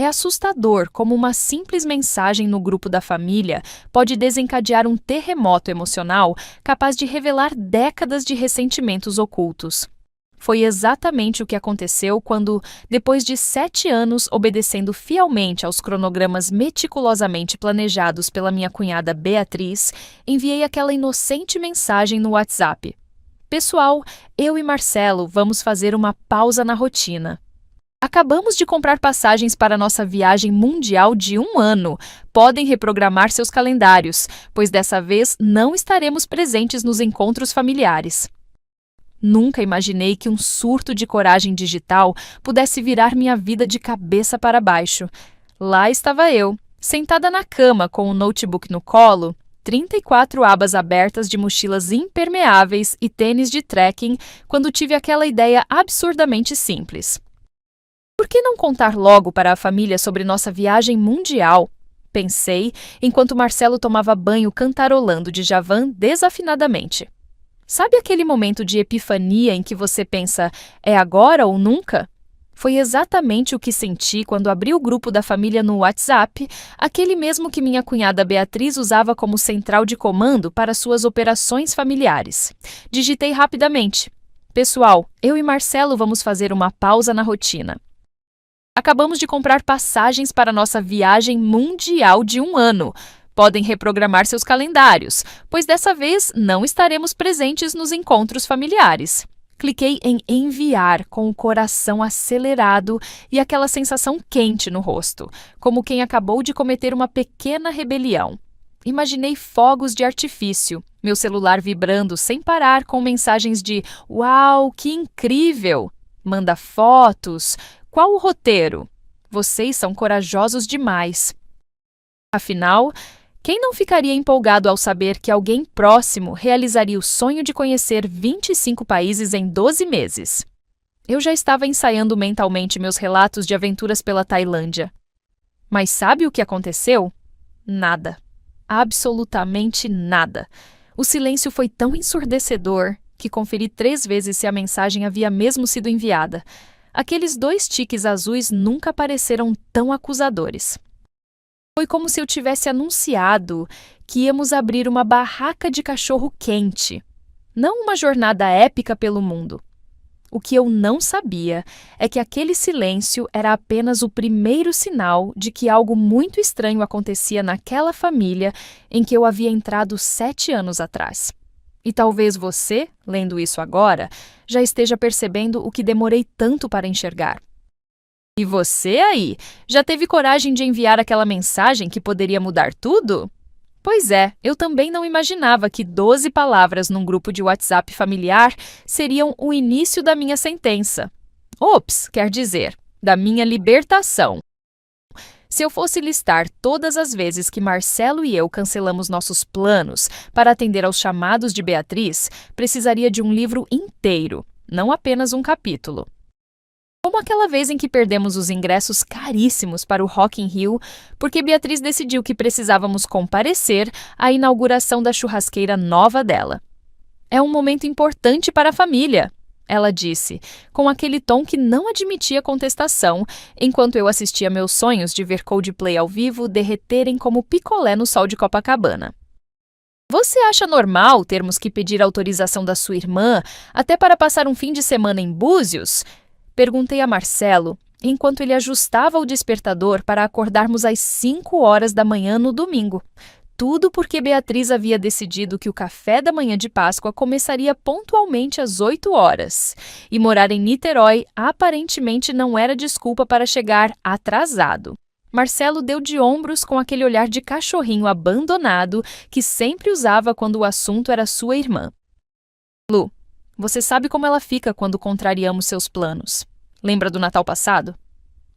É assustador como uma simples mensagem no grupo da família pode desencadear um terremoto emocional capaz de revelar décadas de ressentimentos ocultos. Foi exatamente o que aconteceu quando, depois de 7 anos obedecendo fielmente aos cronogramas meticulosamente planejados pela minha cunhada Beatriz, enviei aquela inocente mensagem no WhatsApp. Pessoal, eu e Marcelo vamos fazer uma pausa na rotina. Acabamos de comprar passagens para nossa viagem mundial de 1 ano. Podem reprogramar seus calendários, pois dessa vez não estaremos presentes nos encontros familiares. Nunca imaginei que um surto de coragem digital pudesse virar minha vida de cabeça para baixo. Lá estava eu, sentada na cama com o notebook no colo, 34 abas abertas de mochilas impermeáveis e tênis de trekking, quando tive aquela ideia absurdamente simples. Por que não contar logo para a família sobre nossa viagem mundial? Pensei, enquanto Marcelo tomava banho cantarolando Djavan desafinadamente. Sabe aquele momento de epifania em que você pensa, é agora ou nunca? Foi exatamente o que senti quando abri o grupo da família no WhatsApp, aquele mesmo que minha cunhada Beatriz usava como central de comando para suas operações familiares. Digitei rapidamente. Pessoal, eu e Marcelo vamos fazer uma pausa na rotina. Acabamos de comprar passagens para nossa viagem mundial de 1 ano. Podem reprogramar seus calendários, pois dessa vez não estaremos presentes nos encontros familiares. Cliquei em enviar com o coração acelerado e aquela sensação quente no rosto, como quem acabou de cometer uma pequena rebelião. Imaginei fogos de artifício, meu celular vibrando sem parar com mensagens de "Uau, que incrível! Manda fotos! Qual o roteiro? Vocês são corajosos demais!" Afinal, quem não ficaria empolgado ao saber que alguém próximo realizaria o sonho de conhecer 25 países em 12 meses? Eu já estava ensaiando mentalmente meus relatos de aventuras pela Tailândia. Mas sabe o que aconteceu? Nada. Absolutamente nada. O silêncio foi tão ensurdecedor que conferi 3 vezes se a mensagem havia mesmo sido enviada. Aqueles 2 tiques azuis nunca pareceram tão acusadores. Foi como se eu tivesse anunciado que íamos abrir uma barraca de cachorro-quente, não uma jornada épica pelo mundo. O que eu não sabia é que aquele silêncio era apenas o primeiro sinal de que algo muito estranho acontecia naquela família em que eu havia entrado 7 anos atrás. E talvez você, lendo isso agora, já esteja percebendo o que demorei tanto para enxergar. E você aí, já teve coragem de enviar aquela mensagem que poderia mudar tudo? Pois é, eu também não imaginava que 12 palavras num grupo de WhatsApp familiar seriam o início da minha sentença. Ops, quer dizer, da minha libertação. Se eu fosse listar todas as vezes que Marcelo e eu cancelamos nossos planos para atender aos chamados de Beatriz, precisaria de um livro inteiro, não apenas um capítulo. Como aquela vez em que perdemos os ingressos caríssimos para o Rock in Rio porque Beatriz decidiu que precisávamos comparecer à inauguração da churrasqueira nova dela. É um momento importante para a família, ela disse, com aquele tom que não admitia contestação, enquanto eu assistia meus sonhos de ver Coldplay ao vivo derreterem como picolé no sol de Copacabana. Você acha normal termos que pedir autorização da sua irmã até para passar um fim de semana em Búzios? Perguntei a Marcelo, enquanto ele ajustava o despertador para acordarmos às 5 horas da manhã no domingo. Tudo porque Beatriz havia decidido que o café da manhã de Páscoa começaria pontualmente às 8 horas. E morar em Niterói aparentemente não era desculpa para chegar atrasado. Marcelo deu de ombros com aquele olhar de cachorrinho abandonado que sempre usava quando o assunto era sua irmã. Lu, você sabe como ela fica quando contrariamos seus planos. Lembra do Natal passado?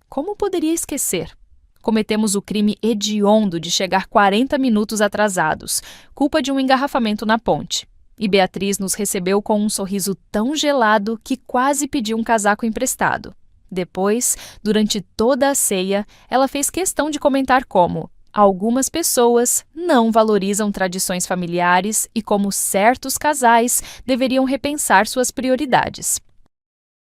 Como poderia esquecer? Cometemos o crime hediondo de chegar 40 minutos atrasados, culpa de um engarrafamento na ponte. E Beatriz nos recebeu com um sorriso tão gelado que quase pediu um casaco emprestado. Depois, durante toda a ceia, ela fez questão de comentar como algumas pessoas não valorizam tradições familiares e como certos casais deveriam repensar suas prioridades.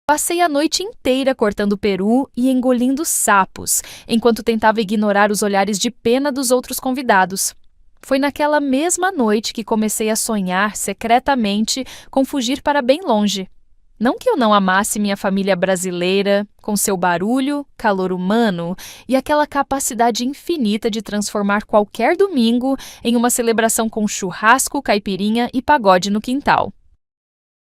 Passei a noite inteira cortando peru e engolindo sapos, enquanto tentava ignorar os olhares de pena dos outros convidados. Foi naquela mesma noite que comecei a sonhar secretamente com fugir para bem longe. Não que eu não amasse minha família brasileira, com seu barulho, calor humano e aquela capacidade infinita de transformar qualquer domingo em uma celebração com churrasco, caipirinha e pagode no quintal.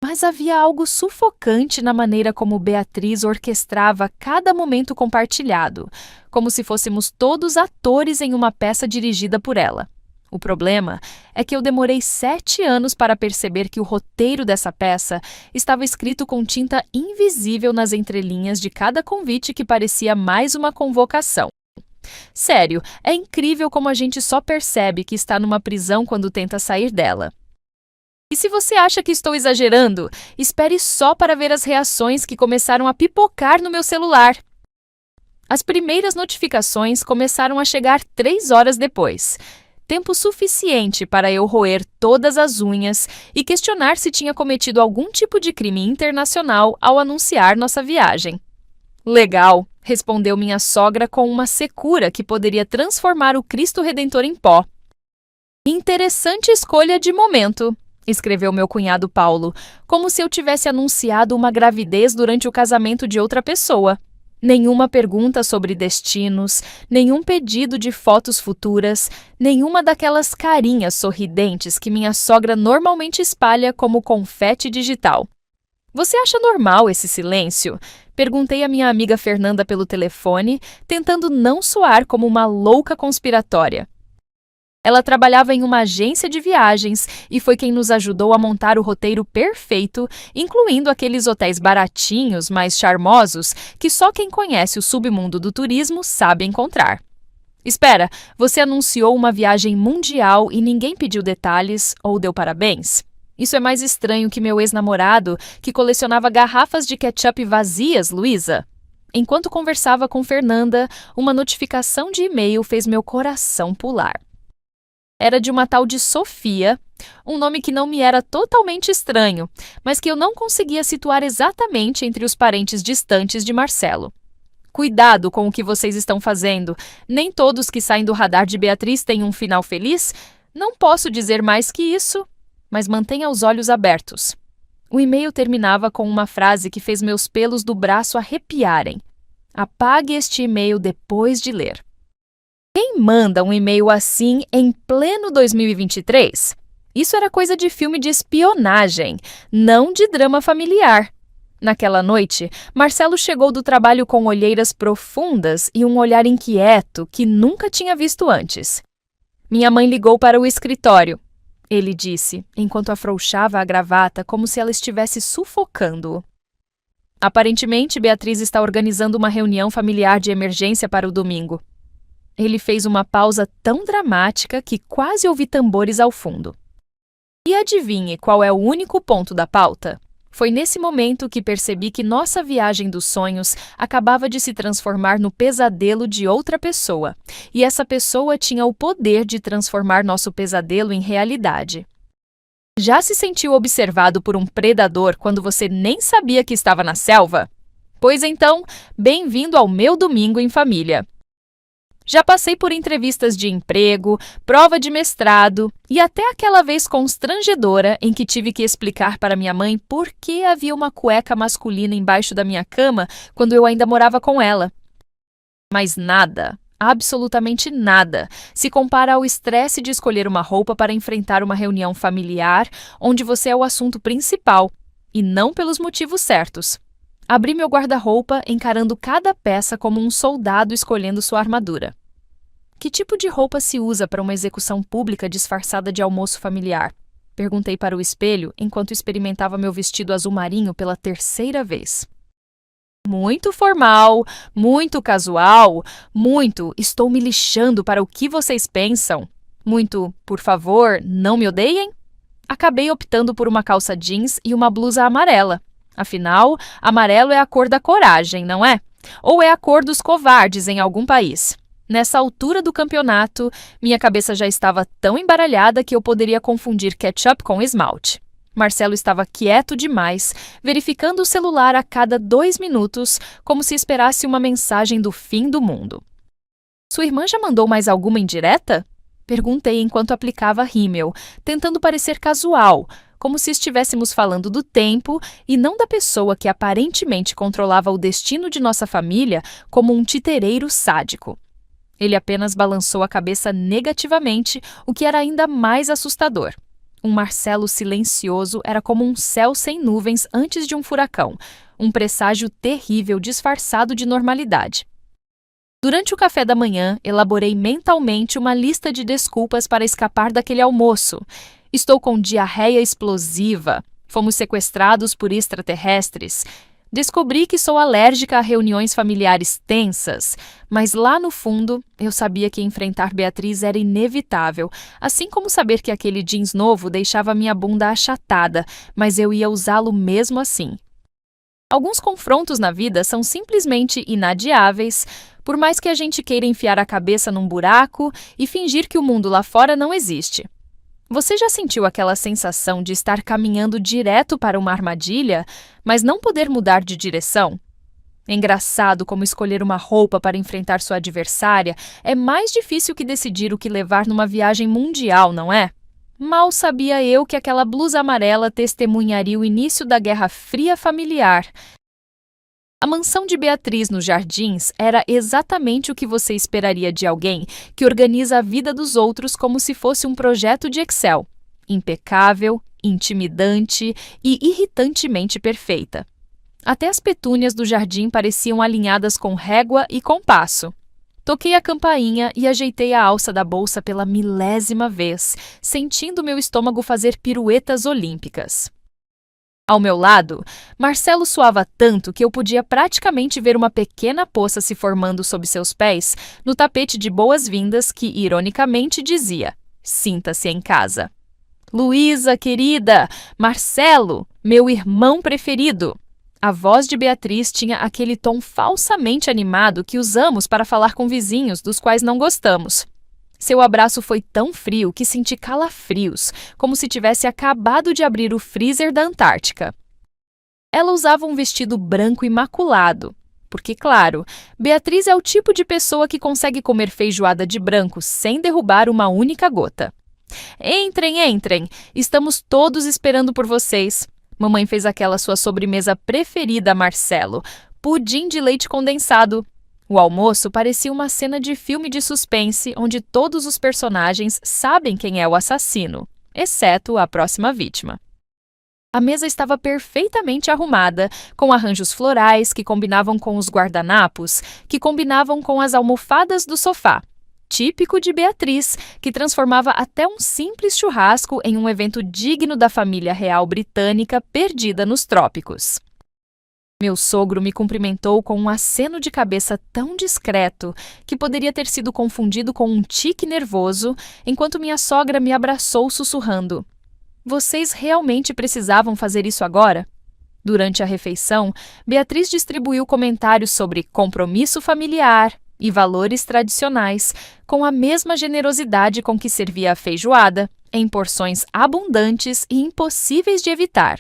Mas havia algo sufocante na maneira como Beatriz orquestrava cada momento compartilhado, como se fôssemos todos atores em uma peça dirigida por ela. O problema é que eu demorei 7 anos para perceber que o roteiro dessa peça estava escrito com tinta invisível nas entrelinhas de cada convite que parecia mais uma convocação. Sério, é incrível como a gente só percebe que está numa prisão quando tenta sair dela. E se você acha que estou exagerando, espere só para ver as reações que começaram a pipocar no meu celular. As primeiras notificações começaram a chegar 3 horas depois. Tempo suficiente para eu roer todas as unhas e questionar se tinha cometido algum tipo de crime internacional ao anunciar nossa viagem. Legal, respondeu minha sogra com uma secura que poderia transformar o Cristo Redentor em pó. Interessante escolha de momento, escreveu meu cunhado Paulo, como se eu tivesse anunciado uma gravidez durante o casamento de outra pessoa. Nenhuma pergunta sobre destinos, nenhum pedido de fotos futuras, nenhuma daquelas carinhas sorridentes que minha sogra normalmente espalha como confete digital. Você acha normal esse silêncio? Perguntei à minha amiga Fernanda pelo telefone, tentando não soar como uma louca conspiratória. Ela trabalhava em uma agência de viagens e foi quem nos ajudou a montar o roteiro perfeito, incluindo aqueles hotéis baratinhos, mais charmosos, que só quem conhece o submundo do turismo sabe encontrar. Espera, você anunciou uma viagem mundial e ninguém pediu detalhes ou deu parabéns? Isso é mais estranho que meu ex-namorado, que colecionava garrafas de ketchup vazias, Luísa. Enquanto conversava com Fernanda, uma notificação de e-mail fez meu coração pular. Era de uma tal de Sofia, um nome que não me era totalmente estranho, mas que eu não conseguia situar exatamente entre os parentes distantes de Marcelo. Cuidado com o que vocês estão fazendo. Nem todos que saem do radar de Beatriz têm um final feliz. Não posso dizer mais que isso, mas mantenha os olhos abertos. O e-mail terminava com uma frase que fez meus pelos do braço arrepiarem. Apague este e-mail depois de ler. Quem manda um e-mail assim em pleno 2023? Isso era coisa de filme de espionagem, não de drama familiar. Naquela noite, Marcelo chegou do trabalho com olheiras profundas e um olhar inquieto que nunca tinha visto antes. Minha mãe ligou para o escritório, ele disse, enquanto afrouxava a gravata como se ela estivesse sufocando-o. Aparentemente, Beatriz está organizando uma reunião familiar de emergência para o domingo. Ele fez uma pausa tão dramática que quase ouvi tambores ao fundo. E adivinhe qual é o único ponto da pauta? Foi nesse momento que percebi que nossa viagem dos sonhos acabava de se transformar no pesadelo de outra pessoa, e essa pessoa tinha o poder de transformar nosso pesadelo em realidade. Já se sentiu observado por um predador quando você nem sabia que estava na selva? Pois então, bem-vindo ao meu domingo em família. Já passei por entrevistas de emprego, prova de mestrado e até aquela vez constrangedora em que tive que explicar para minha mãe por que havia uma cueca masculina embaixo da minha cama quando eu ainda morava com ela. Mas nada, absolutamente nada, se compara ao estresse de escolher uma roupa para enfrentar uma reunião familiar onde você é o assunto principal, e não pelos motivos certos. Abri meu guarda-roupa encarando cada peça como um soldado escolhendo sua armadura. Que tipo de roupa se usa para uma execução pública disfarçada de almoço familiar? Perguntei para o espelho enquanto experimentava meu vestido azul marinho pela 3ª vez. Muito formal, muito casual, muito estou me lixando para o que vocês pensam, muito por favor, não me odeiem? Acabei optando por uma calça jeans e uma blusa amarela. Afinal, amarelo é a cor da coragem, não é? Ou é a cor dos covardes em algum país. Nessa altura do campeonato, minha cabeça já estava tão embaralhada que eu poderia confundir ketchup com esmalte. Marcelo estava quieto demais, verificando o celular a cada 2 minutos, como se esperasse uma mensagem do fim do mundo. Sua irmã já mandou mais alguma indireta? Perguntei enquanto aplicava rímel, tentando parecer casual, como se estivéssemos falando do tempo e não da pessoa que aparentemente controlava o destino de nossa família como um titereiro sádico. Ele apenas balançou a cabeça negativamente, o que era ainda mais assustador. Um Marcelo silencioso era como um céu sem nuvens antes de um furacão, um presságio terrível disfarçado de normalidade. Durante o café da manhã, elaborei mentalmente uma lista de desculpas para escapar daquele almoço. Estou com diarreia explosiva. Fomos sequestrados por extraterrestres. Descobri que sou alérgica a reuniões familiares tensas, mas lá no fundo eu sabia que enfrentar Beatriz era inevitável, assim como saber que aquele jeans novo deixava minha bunda achatada, mas eu ia usá-lo mesmo assim. Alguns confrontos na vida são simplesmente inadiáveis, por mais que a gente queira enfiar a cabeça num buraco e fingir que o mundo lá fora não existe. Você já sentiu aquela sensação de estar caminhando direto para uma armadilha, mas não poder mudar de direção? É engraçado como escolher uma roupa para enfrentar sua adversária é mais difícil que decidir o que levar numa viagem mundial, não é? Mal sabia eu que aquela blusa amarela testemunharia o início da Guerra Fria familiar. A mansão de Beatriz nos Jardins era exatamente o que você esperaria de alguém que organiza a vida dos outros como se fosse um projeto de Excel. Impecável, intimidante e irritantemente perfeita. Até as petúnias do jardim pareciam alinhadas com régua e compasso. Toquei a campainha e ajeitei a alça da bolsa pela 1000ª vez, sentindo meu estômago fazer piruetas olímpicas. Ao meu lado, Marcelo suava tanto que eu podia praticamente ver uma pequena poça se formando sob seus pés no tapete de boas-vindas que, ironicamente, dizia: "Sinta-se em casa." "Luísa, querida! Marcelo, meu irmão preferido!" A voz de Beatriz tinha aquele tom falsamente animado que usamos para falar com vizinhos dos quais não gostamos. Seu abraço foi tão frio que senti calafrios, como se tivesse acabado de abrir o freezer da Antártica. Ela usava um vestido branco imaculado, porque, claro, Beatriz é o tipo de pessoa que consegue comer feijoada de branco sem derrubar uma única gota. Entrem, entrem! Estamos todos esperando por vocês. Mamãe fez aquela sua sobremesa preferida, Marcelo, pudim de leite condensado. O almoço parecia uma cena de filme de suspense onde todos os personagens sabem quem é o assassino, exceto a próxima vítima. A mesa estava perfeitamente arrumada, com arranjos florais que combinavam com os guardanapos, que combinavam com as almofadas do sofá. Típico de Beatriz, que transformava até um simples churrasco em um evento digno da família real britânica perdida nos trópicos. Meu sogro me cumprimentou com um aceno de cabeça tão discreto que poderia ter sido confundido com um tique nervoso, enquanto minha sogra me abraçou sussurrando: "Vocês realmente precisavam fazer isso agora?" Durante a refeição, Beatriz distribuiu comentários sobre compromisso familiar e valores tradicionais, com a mesma generosidade com que servia a feijoada, em porções abundantes e impossíveis de evitar.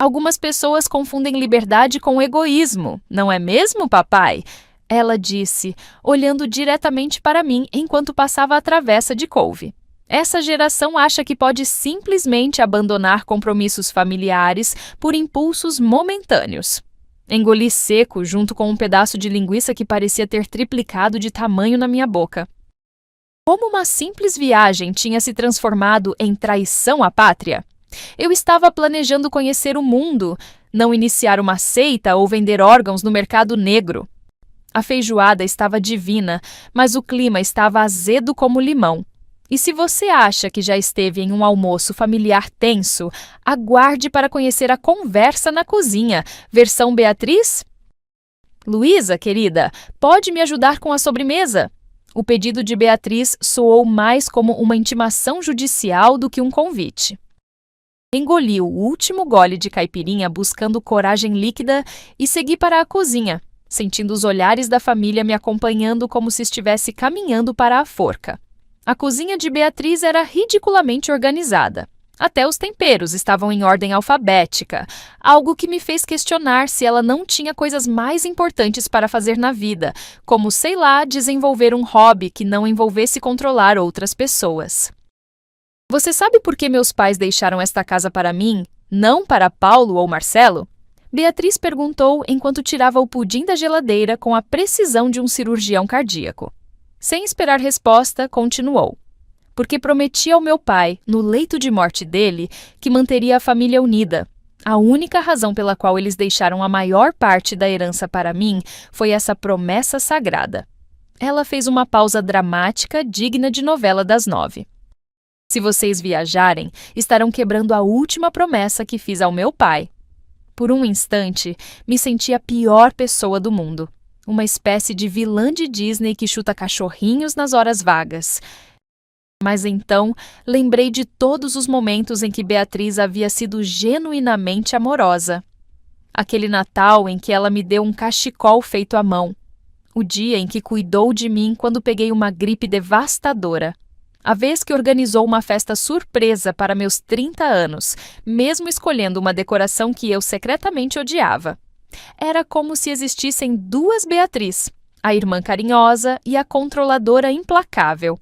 "Algumas pessoas confundem liberdade com egoísmo, não é mesmo, papai?" Ela disse, olhando diretamente para mim enquanto passava a travessa de couve. "Essa geração acha que pode simplesmente abandonar compromissos familiares por impulsos momentâneos." Engoli seco junto com um pedaço de linguiça que parecia ter triplicado de tamanho na minha boca. Como uma simples viagem tinha se transformado em traição à pátria? Eu estava planejando conhecer o mundo, não iniciar uma seita ou vender órgãos no mercado negro. A feijoada estava divina, mas o clima estava azedo como limão. E se você acha que já esteve em um almoço familiar tenso, aguarde para conhecer a conversa na cozinha, versão Beatriz. "Luísa, querida, pode me ajudar com a sobremesa?" O pedido de Beatriz soou mais como uma intimação judicial do que um convite. Engoli o último gole de caipirinha buscando coragem líquida e segui para a cozinha, sentindo os olhares da família me acompanhando como se estivesse caminhando para a forca. A cozinha de Beatriz era ridiculamente organizada. Até os temperos estavam em ordem alfabética, algo que me fez questionar se ela não tinha coisas mais importantes para fazer na vida, como, sei lá, desenvolver um hobby que não envolvesse controlar outras pessoas. Você sabe por que meus pais deixaram esta casa para mim, não para Paulo ou Marcelo? Beatriz perguntou enquanto tirava o pudim da geladeira com a precisão de um cirurgião cardíaco. Sem esperar resposta, continuou. Porque prometi ao meu pai, no leito de morte dele, que manteria a família unida. A única razão pela qual eles deixaram a maior parte da herança para mim foi essa promessa sagrada. Ela fez uma pausa dramática digna de novela das 9. Se vocês viajarem, estarão quebrando a última promessa que fiz ao meu pai. Por um instante, me senti a pior pessoa do mundo. Uma espécie de vilã de Disney que chuta cachorrinhos nas horas vagas. Mas então, lembrei de todos os momentos em que Beatriz havia sido genuinamente amorosa. Aquele Natal em que ela me deu um cachecol feito à mão. O dia em que cuidou de mim quando peguei uma gripe devastadora. A vez que organizou uma festa surpresa para meus 30 anos, mesmo escolhendo uma decoração que eu secretamente odiava. Era como se existissem duas Beatriz, a irmã carinhosa e a controladora implacável.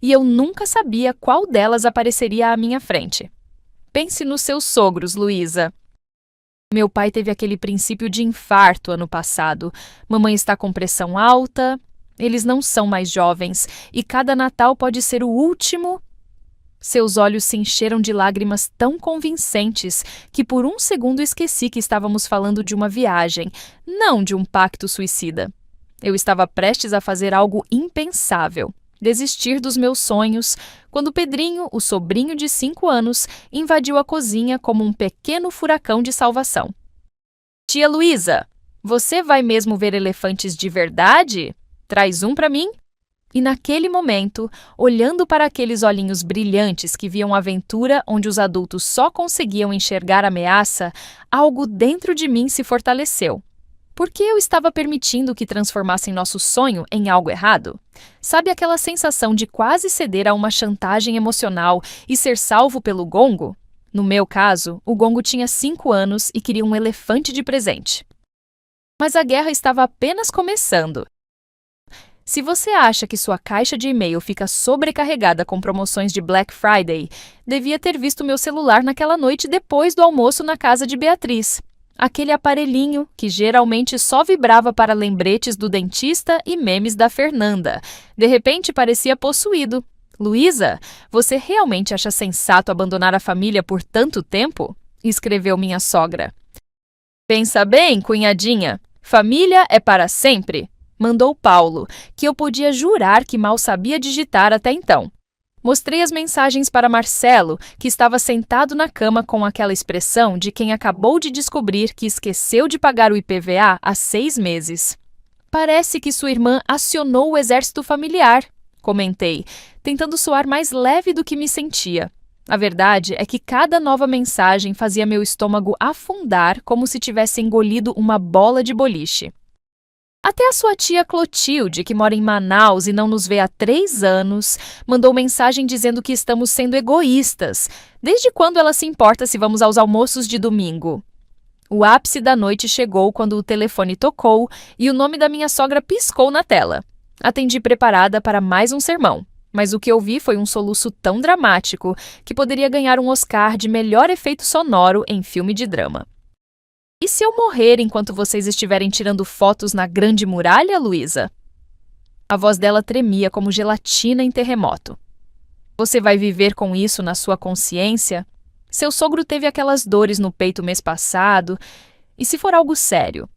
E eu nunca sabia qual delas apareceria à minha frente. Pense nos seus sogros, Luísa. Meu pai teve aquele princípio de infarto ano passado. Mamãe está com pressão alta. Eles não são mais jovens e cada Natal pode ser o último. Seus olhos se encheram de lágrimas tão convincentes que por um segundo esqueci que estávamos falando de uma viagem, não de um pacto suicida. Eu estava prestes a fazer algo impensável. Desistir dos meus sonhos, quando Pedrinho, o sobrinho de 5 anos, invadiu a cozinha como um pequeno furacão de salvação. Tia Luísa, você vai mesmo ver elefantes de verdade? Traz um para mim? E naquele momento, olhando para aqueles olhinhos brilhantes que viam aventura onde os adultos só conseguiam enxergar ameaça, algo dentro de mim se fortaleceu. Por que eu estava permitindo que transformassem nosso sonho em algo errado? Sabe aquela sensação de quase ceder a uma chantagem emocional e ser salvo pelo gongo? No meu caso, o gongo tinha 5 anos e queria um elefante de presente. Mas a guerra estava apenas começando. Se você acha que sua caixa de e-mail fica sobrecarregada com promoções de Black Friday, devia ter visto meu celular naquela noite depois do almoço na casa de Beatriz. Aquele aparelhinho que geralmente só vibrava para lembretes do dentista e memes da Fernanda. De repente parecia possuído. Luísa, você realmente acha sensato abandonar a família por tanto tempo? Escreveu minha sogra. Pensa bem, cunhadinha. Família é para sempre. Mandou Paulo, que eu podia jurar que mal sabia digitar até então. Mostrei as mensagens para Marcelo, que estava sentado na cama com aquela expressão de quem acabou de descobrir que esqueceu de pagar o IPVA há 6 meses. Parece que sua irmã acionou o exército familiar, comentei, tentando soar mais leve do que me sentia. A verdade é que cada nova mensagem fazia meu estômago afundar como se tivesse engolido uma bola de boliche. Até a sua tia Clotilde, que mora em Manaus e não nos vê há 3 anos, mandou mensagem dizendo que estamos sendo egoístas. Desde quando ela se importa se vamos aos almoços de domingo? O ápice da noite chegou quando o telefone tocou e o nome da minha sogra piscou na tela. Atendi preparada para mais um sermão, mas o que ouvi foi um soluço tão dramático que poderia ganhar um Oscar de melhor efeito sonoro em filme de drama. E se eu morrer enquanto vocês estiverem tirando fotos na Grande Muralha, Luísa? A voz dela tremia como gelatina em terremoto. Você vai viver com isso na sua consciência? Seu sogro teve aquelas dores no peito mês passado. E se for algo sério?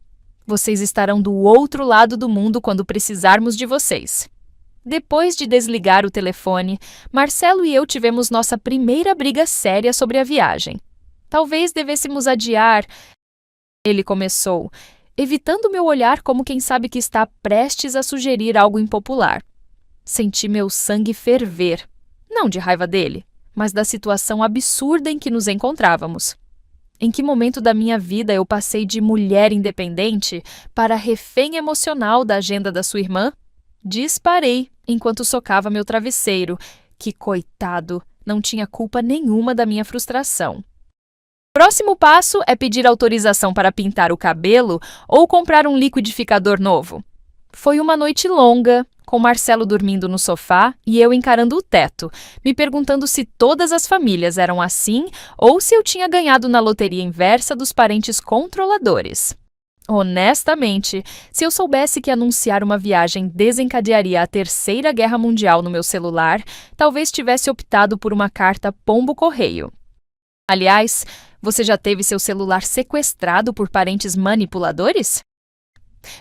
Vocês estarão do outro lado do mundo quando precisarmos de vocês. Depois de desligar o telefone, Marcelo e eu tivemos nossa primeira briga séria sobre a viagem. Talvez devêssemos adiar. Ele começou, evitando meu olhar como quem sabe que está prestes a sugerir algo impopular. Senti meu sangue ferver, não de raiva dele, mas da situação absurda em que nos encontrávamos. Em que momento da minha vida eu passei de mulher independente para refém emocional da agenda da sua irmã? Disparei enquanto socava meu travesseiro, que, coitado, não tinha culpa nenhuma da minha frustração. Próximo passo é pedir autorização para pintar o cabelo ou comprar um liquidificador novo. Foi uma noite longa, com Marcelo dormindo no sofá e eu encarando o teto, me perguntando se todas as famílias eram assim ou se eu tinha ganhado na loteria inversa dos parentes controladores. Honestamente, se eu soubesse que anunciar uma viagem desencadearia a Terceira Guerra Mundial no meu celular, talvez tivesse optado por uma carta pombo-correio. Aliás, você já teve seu celular sequestrado por parentes manipuladores?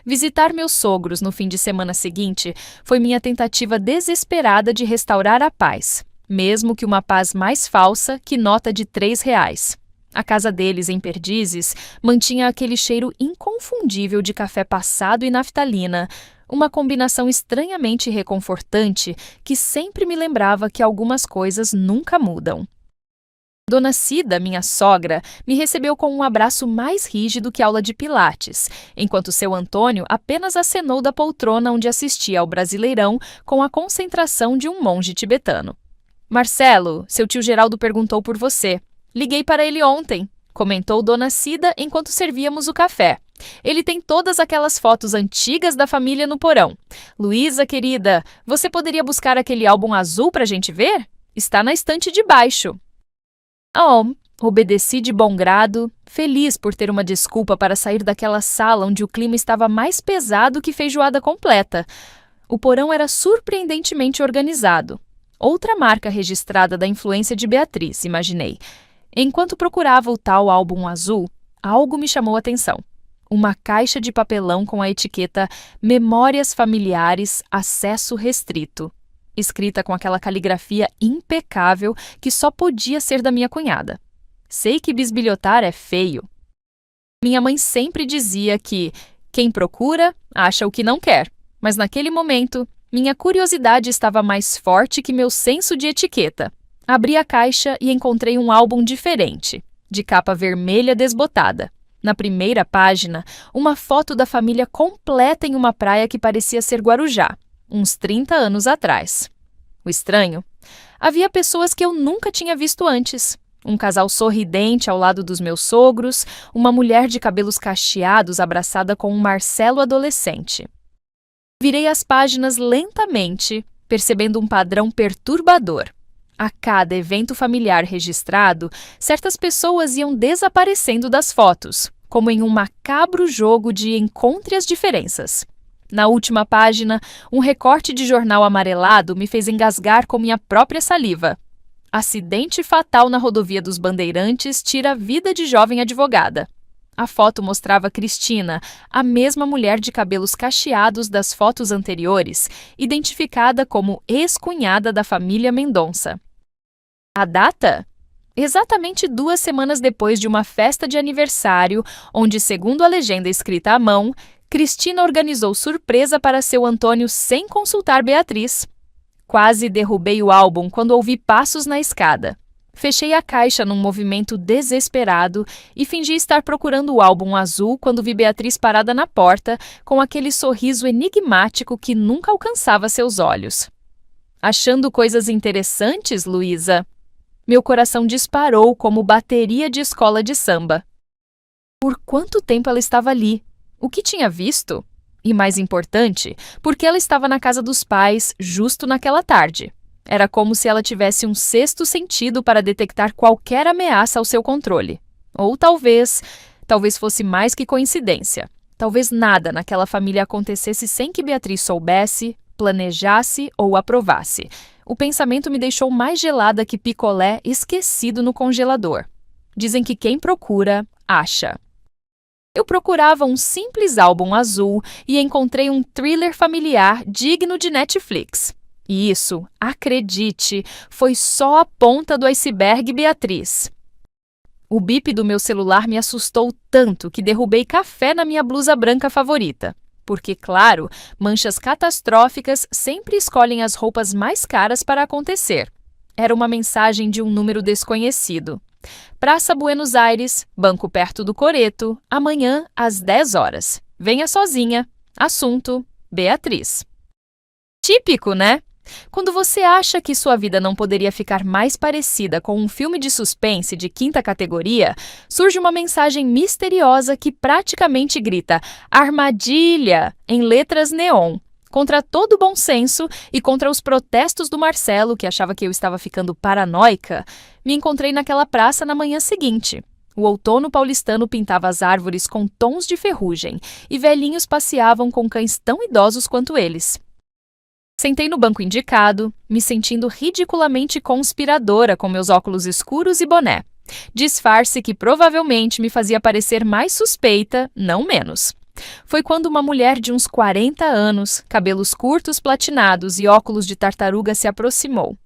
Visitar meus sogros no fim de semana seguinte foi minha tentativa desesperada de restaurar a paz, mesmo que uma paz mais falsa que nota de R$ 3. A casa deles, em Perdizes, mantinha aquele cheiro inconfundível de café passado e naftalina, uma combinação estranhamente reconfortante que sempre me lembrava que algumas coisas nunca mudam. Dona Cida, minha sogra, me recebeu com um abraço mais rígido que aula de pilates, enquanto seu Antônio apenas acenou da poltrona onde assistia ao Brasileirão com a concentração de um monge tibetano. Marcelo, seu tio Geraldo perguntou por você. Liguei para ele ontem, comentou Dona Cida enquanto servíamos o café. Ele tem todas aquelas fotos antigas da família no porão. Luísa, querida, você poderia buscar aquele álbum azul para a gente ver? Está na estante de baixo. Oh, obedeci de bom grado, feliz por ter uma desculpa para sair daquela sala onde o clima estava mais pesado que feijoada completa. O porão era surpreendentemente organizado. Outra marca registrada da influência de Beatriz, imaginei. Enquanto procurava o tal álbum azul, algo me chamou a atenção. Uma caixa de papelão com a etiqueta Memórias Familiares, Acesso Restrito, escrita com aquela caligrafia impecável que só podia ser da minha cunhada. Sei que bisbilhotar é feio. Minha mãe sempre dizia que quem procura, acha o que não quer, mas naquele momento, minha curiosidade estava mais forte que meu senso de etiqueta. Abri a caixa e encontrei um álbum diferente, de capa vermelha desbotada. Na primeira página, uma foto da família completa em uma praia que parecia ser Guarujá, uns 30 anos atrás. O estranho? Havia pessoas que eu nunca tinha visto antes. Um casal sorridente ao lado dos meus sogros, uma mulher de cabelos cacheados abraçada com um Marcelo adolescente. Virei as páginas lentamente, percebendo um padrão perturbador. A cada evento familiar registrado, certas pessoas iam desaparecendo das fotos, como em um macabro jogo de encontre as diferenças. Na última página, um recorte de jornal amarelado me fez engasgar com minha própria saliva. Acidente fatal na rodovia dos Bandeirantes tira a vida de jovem advogada. A foto mostrava Cristina, a mesma mulher de cabelos cacheados das fotos anteriores, identificada como ex-cunhada da família Mendonça. A data? Exatamente 2 semanas depois de uma festa de aniversário, onde, segundo a legenda escrita à mão, Cristina organizou surpresa para seu Antônio sem consultar Beatriz. Quase derrubei o álbum quando ouvi passos na escada. Fechei a caixa num movimento desesperado e fingi estar procurando o álbum azul quando vi Beatriz parada na porta, com aquele sorriso enigmático que nunca alcançava seus olhos. Achando coisas interessantes, Luísa? Meu coração disparou como bateria de escola de samba. Por quanto tempo ela estava ali? O que tinha visto? E mais importante, por que ela estava na casa dos pais justo naquela tarde? Era como se ela tivesse um sexto sentido para detectar qualquer ameaça ao seu controle. Ou talvez fosse mais que coincidência. Talvez nada naquela família acontecesse sem que Beatriz soubesse, planejasse ou aprovasse. O pensamento me deixou mais gelada que picolé esquecido no congelador. Dizem que quem procura, acha. Eu procurava um simples álbum azul e encontrei um thriller familiar digno de Netflix. E isso, acredite, foi só a ponta do iceberg, Beatriz. O bip do meu celular me assustou tanto que derrubei café na minha blusa branca favorita. Porque, claro, manchas catastróficas sempre escolhem as roupas mais caras para acontecer. Era uma mensagem de um número desconhecido. Praça Buenos Aires, banco perto do Coreto, amanhã às 10 horas. Venha sozinha. Assunto: Beatriz. Típico, né? Quando você acha que sua vida não poderia ficar mais parecida com um filme de suspense de quinta categoria, surge uma mensagem misteriosa que praticamente grita "Armadilha" em letras neon. Contra todo o bom senso e contra os protestos do Marcelo, que achava que eu estava ficando paranoica, me encontrei naquela praça na manhã seguinte. O outono paulistano pintava as árvores com tons de ferrugem e velhinhos passeavam com cães tão idosos quanto eles. Sentei no banco indicado, me sentindo ridiculamente conspiradora com meus óculos escuros e boné. Disfarce que provavelmente me fazia parecer mais suspeita, não menos. Foi quando uma mulher de uns 40 anos, cabelos curtos platinados e óculos de tartaruga se aproximou.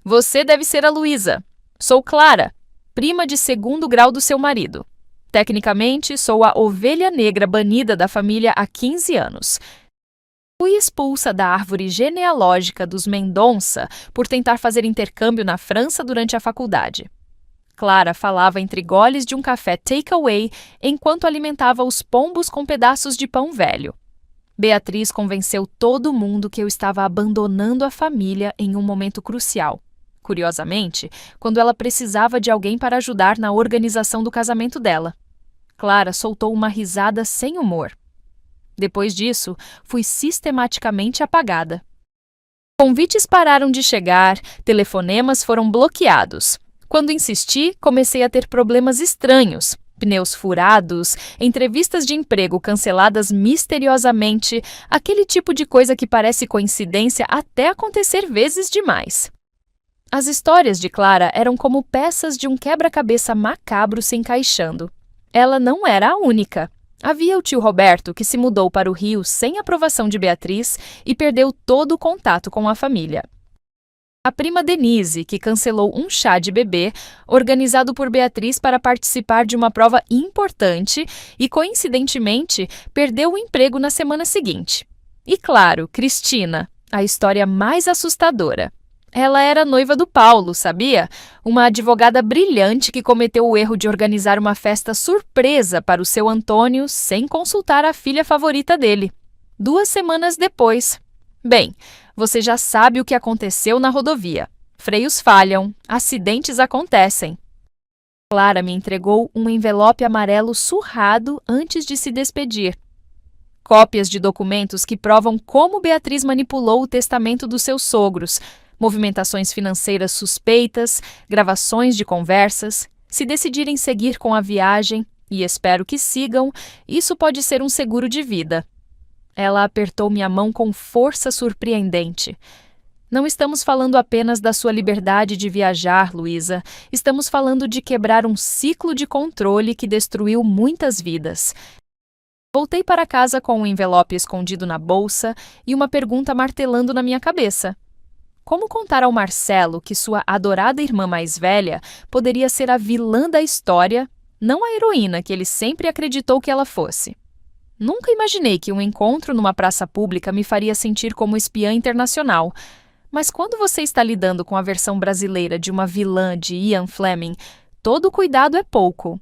"Você deve ser a Luísa. Sou Clara, prima de segundo grau do seu marido. Tecnicamente, sou a ovelha negra banida da família há 15 anos. Fui expulsa da árvore genealógica dos Mendonça por tentar fazer intercâmbio na França durante a faculdade." Clara falava entre goles de um café takeaway enquanto alimentava os pombos com pedaços de pão velho. Beatriz convenceu todo mundo que eu estava abandonando a família em um momento crucial. Curiosamente, quando ela precisava de alguém para ajudar na organização do casamento dela. Clara soltou uma risada sem humor. Depois disso, fui sistematicamente apagada. Convites pararam de chegar, telefonemas foram bloqueados. Quando insisti, comecei a ter problemas estranhos. Pneus furados, entrevistas de emprego canceladas misteriosamente, aquele tipo de coisa que parece coincidência até acontecer vezes demais. As histórias de Clara eram como peças de um quebra-cabeça macabro se encaixando. Ela não era a única. Havia o tio Roberto, que se mudou para o Rio sem aprovação de Beatriz e perdeu todo o contato com a família. A prima Denise, que cancelou um chá de bebê organizado por Beatriz para participar de uma prova importante e, coincidentemente, perdeu o emprego na semana seguinte. E, claro, Cristina, a história mais assustadora. Ela era noiva do Paulo, sabia? Uma advogada brilhante que cometeu o erro de organizar uma festa surpresa para o seu Antônio sem consultar a filha favorita dele. 2 semanas depois. Bem, você já sabe o que aconteceu na rodovia. Freios falham, acidentes acontecem. Clara me entregou um envelope amarelo surrado antes de se despedir. Cópias de documentos que provam como Beatriz manipulou o testamento dos seus sogros, movimentações financeiras suspeitas, gravações de conversas. Se decidirem seguir com a viagem, e espero que sigam, isso pode ser um seguro de vida. Ela apertou minha mão com força surpreendente. Não estamos falando apenas da sua liberdade de viajar, Luísa. Estamos falando de quebrar um ciclo de controle que destruiu muitas vidas. Voltei para casa com um envelope escondido na bolsa e uma pergunta martelando na minha cabeça. Como contar ao Marcelo que sua adorada irmã mais velha poderia ser a vilã da história, não a heroína que ele sempre acreditou que ela fosse? Nunca imaginei que um encontro numa praça pública me faria sentir como espiã internacional. Mas quando você está lidando com a versão brasileira de uma vilã de Ian Fleming, todo cuidado é pouco.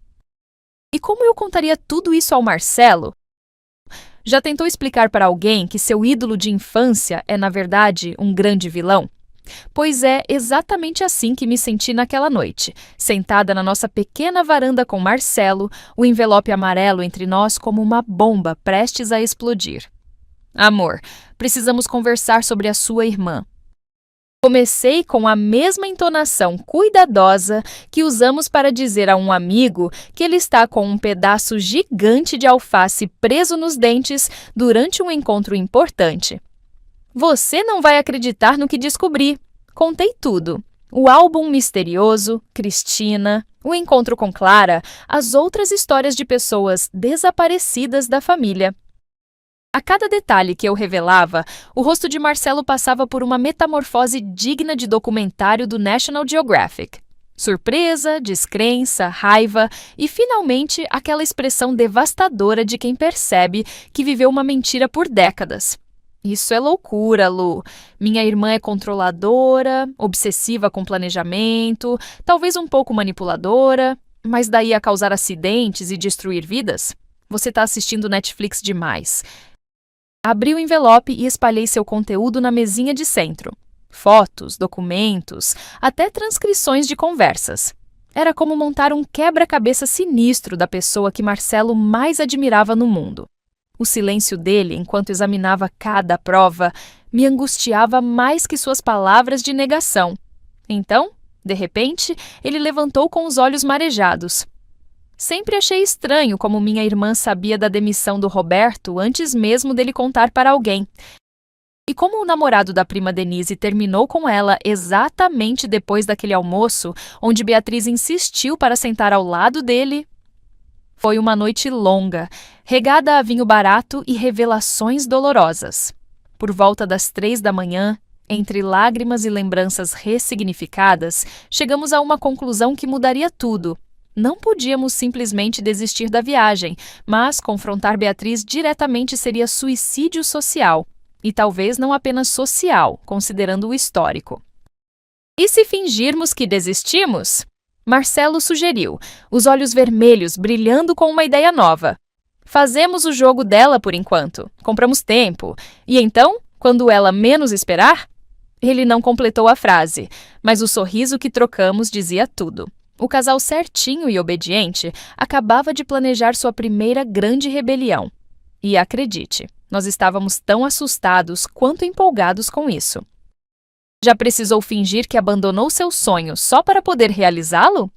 E como eu contaria tudo isso ao Marcelo? Já tentou explicar para alguém que seu ídolo de infância é, na verdade, um grande vilão? Pois é exatamente assim que me senti naquela noite, sentada na nossa pequena varanda com Marcelo, o envelope amarelo entre nós como uma bomba prestes a explodir. Amor, precisamos conversar sobre a sua irmã. Comecei com a mesma entonação cuidadosa que usamos para dizer a um amigo que ele está com um pedaço gigante de alface preso nos dentes durante um encontro importante. Você não vai acreditar no que descobri. Contei tudo. O álbum misterioso, Cristina, o encontro com Clara, as outras histórias de pessoas desaparecidas da família. A cada detalhe que eu revelava, o rosto de Marcelo passava por uma metamorfose digna de documentário do National Geographic. Surpresa, descrença, raiva e, finalmente, aquela expressão devastadora de quem percebe que viveu uma mentira por décadas. Isso é loucura, Lu. Minha irmã é controladora, obsessiva com planejamento, talvez um pouco manipuladora, mas daí a causar acidentes e destruir vidas? Você está assistindo Netflix demais. Abri o envelope e espalhei seu conteúdo na mesinha de centro. Fotos, documentos, até transcrições de conversas. Era como montar um quebra-cabeça sinistro da pessoa que Marcelo mais admirava no mundo. O silêncio dele, enquanto examinava cada prova, me angustiava mais que suas palavras de negação. Então, de repente, ele levantou com os olhos marejados. Sempre achei estranho como minha irmã sabia da demissão do Roberto antes mesmo dele contar para alguém. E como o namorado da prima Denise terminou com ela exatamente depois daquele almoço, onde Beatriz insistiu para sentar ao lado dele. Foi uma noite longa, regada a vinho barato e revelações dolorosas. Por volta das 3 da manhã, entre lágrimas e lembranças ressignificadas, chegamos a uma conclusão que mudaria tudo. Não podíamos simplesmente desistir da viagem, mas confrontar Beatriz diretamente seria suicídio social. E talvez não apenas social, considerando o histórico. E se fingirmos que desistimos? Marcelo sugeriu, os olhos vermelhos brilhando com uma ideia nova. Fazemos o jogo dela por enquanto, compramos tempo, e então, quando ela menos esperar? Ele não completou a frase, mas o sorriso que trocamos dizia tudo. O casal certinho e obediente acabava de planejar sua primeira grande rebelião. E acredite, nós estávamos tão assustados quanto empolgados com isso. Já precisou fingir que abandonou seu sonho só para poder realizá-lo?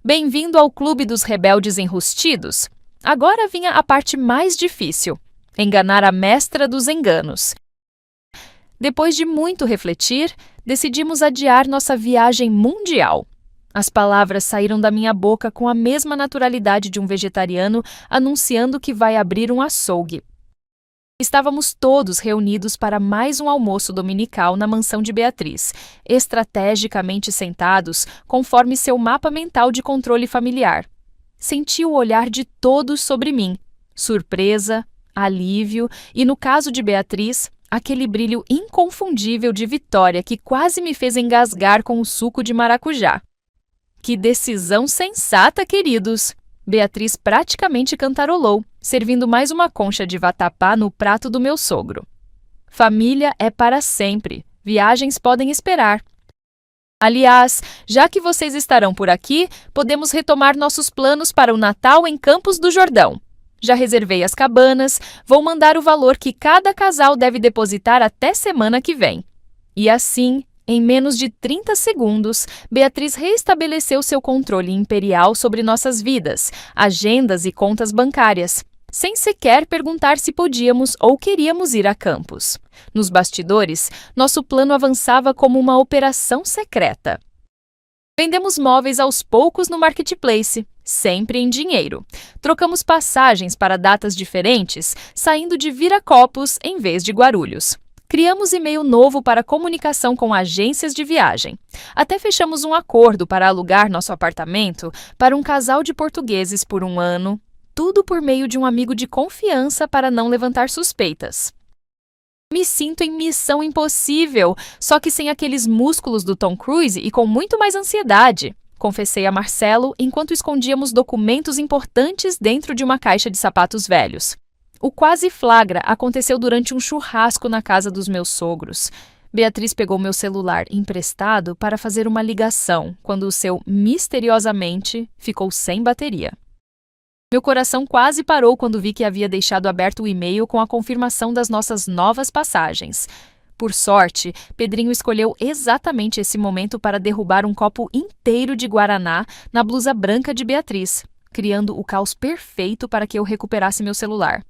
Bem-vindo ao clube dos rebeldes enrustidos. Agora vinha a parte mais difícil: enganar a mestra dos enganos. Depois de muito refletir, decidimos adiar nossa viagem mundial. As palavras saíram da minha boca com a mesma naturalidade de um vegetariano anunciando que vai abrir um açougue. Estávamos todos reunidos para mais um almoço dominical na mansão de Beatriz, estrategicamente sentados conforme seu mapa mental de controle familiar. Senti o olhar de todos sobre mim, surpresa, alívio e, no caso de Beatriz, aquele brilho inconfundível de vitória que quase me fez engasgar com o suco de maracujá. Que decisão sensata, queridos! Beatriz praticamente cantarolou, servindo mais uma concha de vatapá no prato do meu sogro. Família é para sempre. Viagens podem esperar. Aliás, já que vocês estarão por aqui, podemos retomar nossos planos para o Natal em Campos do Jordão. Já reservei as cabanas, vou mandar o valor que cada casal deve depositar até semana que vem. E assim, em menos de 30 segundos, Beatriz reestabeleceu seu controle imperial sobre nossas vidas, agendas e contas bancárias, sem sequer perguntar se podíamos ou queríamos ir a Campos. Nos bastidores, nosso plano avançava como uma operação secreta. Vendemos móveis aos poucos no marketplace, sempre em dinheiro. Trocamos passagens para datas diferentes, saindo de Viracopos em vez de Guarulhos. Criamos e-mail novo para comunicação com agências de viagem. Até fechamos um acordo para alugar nosso apartamento para um casal de portugueses por um ano, tudo por meio de um amigo de confiança para não levantar suspeitas. Me sinto em Missão Impossível, só que sem aqueles músculos do Tom Cruise e com muito mais ansiedade, confessei a Marcelo enquanto escondíamos documentos importantes dentro de uma caixa de sapatos velhos. O quase flagra aconteceu durante um churrasco na casa dos meus sogros. Beatriz pegou meu celular emprestado para fazer uma ligação, quando o seu, misteriosamente, ficou sem bateria. Meu coração quase parou quando vi que havia deixado aberto o e-mail com a confirmação das nossas novas passagens. Por sorte, Pedrinho escolheu exatamente esse momento para derrubar um copo inteiro de guaraná na blusa branca de Beatriz, criando o caos perfeito para que eu recuperasse meu celular.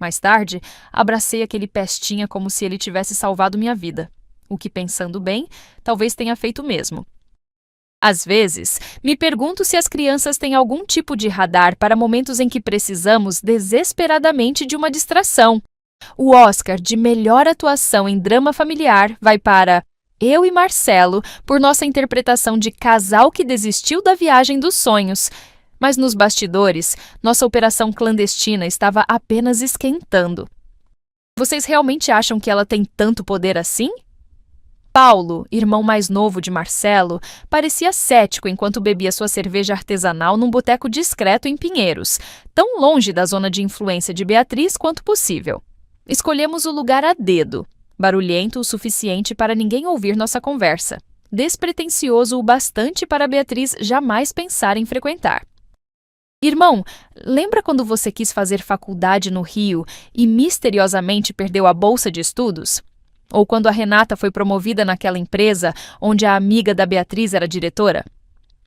Mais tarde, abracei aquele pestinha como se ele tivesse salvado minha vida, o que, pensando bem, talvez tenha feito o mesmo. Às vezes, me pergunto se as crianças têm algum tipo de radar para momentos em que precisamos desesperadamente de uma distração. O Oscar de melhor atuação em drama familiar vai para eu e Marcelo por nossa interpretação de casal que desistiu da viagem dos sonhos. Mas nos bastidores, nossa operação clandestina estava apenas esquentando. Vocês realmente acham que ela tem tanto poder assim? Paulo, irmão mais novo de Marcelo, parecia cético enquanto bebia sua cerveja artesanal num boteco discreto em Pinheiros, tão longe da zona de influência de Beatriz quanto possível. Escolhemos o lugar a dedo, barulhento o suficiente para ninguém ouvir nossa conversa, despretensioso o bastante para Beatriz jamais pensar em frequentar. Irmão, lembra quando você quis fazer faculdade no Rio e misteriosamente perdeu a bolsa de estudos? Ou quando a Renata foi promovida naquela empresa onde a amiga da Beatriz era diretora?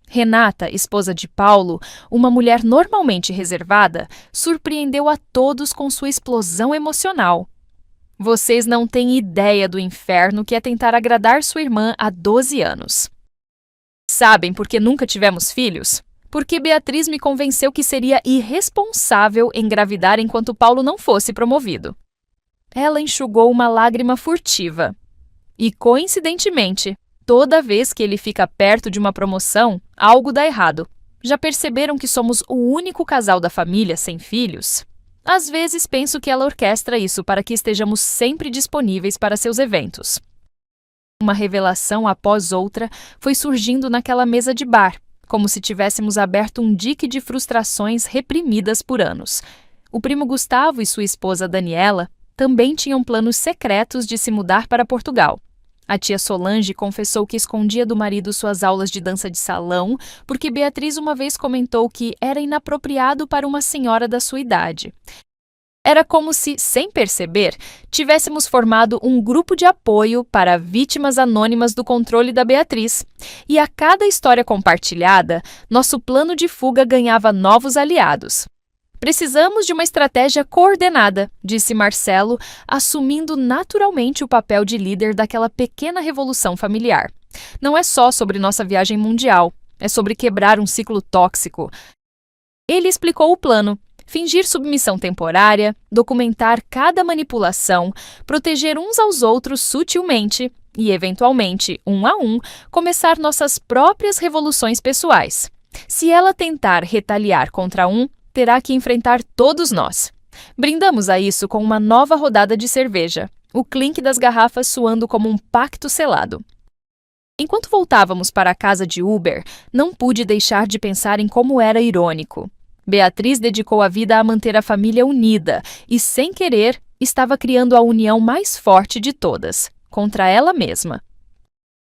Renata, esposa de Paulo, uma mulher normalmente reservada, surpreendeu a todos com sua explosão emocional. Vocês não têm ideia do inferno que é tentar agradar sua irmã há 12 anos. Sabem por que nunca tivemos filhos? Porque Beatriz me convenceu que seria irresponsável engravidar enquanto Paulo não fosse promovido. Ela enxugou uma lágrima furtiva. E, coincidentemente, toda vez que ele fica perto de uma promoção, algo dá errado. Já perceberam que somos o único casal da família sem filhos? Às vezes penso que ela orquestra isso para que estejamos sempre disponíveis para seus eventos. Uma revelação após outra foi surgindo naquela mesa de bar, como se tivéssemos aberto um dique de frustrações reprimidas por anos. O primo Gustavo e sua esposa Daniela também tinham planos secretos de se mudar para Portugal. A tia Solange confessou que escondia do marido suas aulas de dança de salão, porque Beatriz uma vez comentou que era inapropriado para uma senhora da sua idade. Era como se, sem perceber, tivéssemos formado um grupo de apoio para vítimas anônimas do controle da Beatriz. E a cada história compartilhada, nosso plano de fuga ganhava novos aliados. Precisamos de uma estratégia coordenada, disse Marcelo, assumindo naturalmente o papel de líder daquela pequena revolução familiar. Não é só sobre nossa viagem mundial, é sobre quebrar um ciclo tóxico. Ele explicou o plano. Fingir submissão temporária, documentar cada manipulação, proteger uns aos outros sutilmente e, eventualmente, um a um, começar nossas próprias revoluções pessoais. Se ela tentar retaliar contra um, terá que enfrentar todos nós. Brindamos a isso com uma nova rodada de cerveja, o clink das garrafas soando como um pacto selado. Enquanto voltávamos para a casa de Uber, não pude deixar de pensar em como era irônico. Beatriz dedicou a vida a manter a família unida e, sem querer, estava criando a união mais forte de todas, contra ela mesma.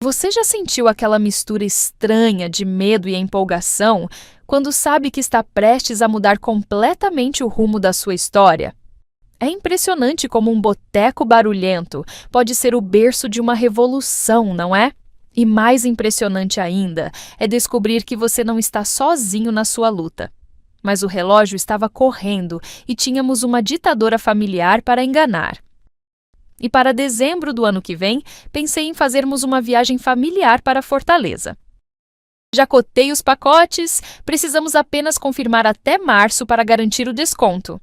Você já sentiu aquela mistura estranha de medo e empolgação quando sabe que está prestes a mudar completamente o rumo da sua história? É impressionante como um boteco barulhento pode ser o berço de uma revolução, não é? E mais impressionante ainda é descobrir que você não está sozinho na sua luta. Mas o relógio estava correndo e tínhamos uma ditadora familiar para enganar. E para dezembro do ano que vem, pensei em fazermos uma viagem familiar para Fortaleza. Já cotei os pacotes, precisamos apenas confirmar até março para garantir o desconto.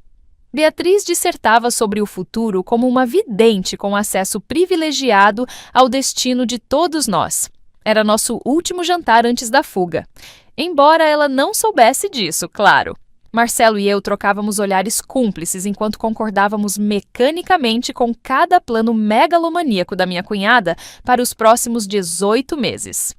Beatriz dissertava sobre o futuro como uma vidente com acesso privilegiado ao destino de todos nós. Era nosso último jantar antes da fuga. Embora ela não soubesse disso, claro. Marcelo e eu trocávamos olhares cúmplices enquanto concordávamos mecanicamente com cada plano megalomaníaco da minha cunhada para os próximos 18 meses.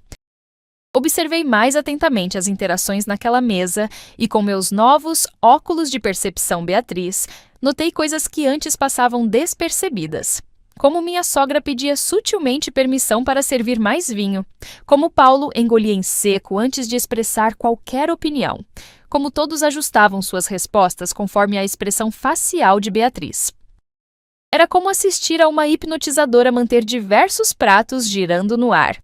Observei mais atentamente as interações naquela mesa e, com meus novos óculos de percepção Beatriz, notei coisas que antes passavam despercebidas. Como minha sogra pedia sutilmente permissão para servir mais vinho. Como Paulo engolia em seco antes de expressar qualquer opinião. Como todos ajustavam suas respostas conforme a expressão facial de Beatriz. Era como assistir a uma hipnotizadora manter diversos pratos girando no ar.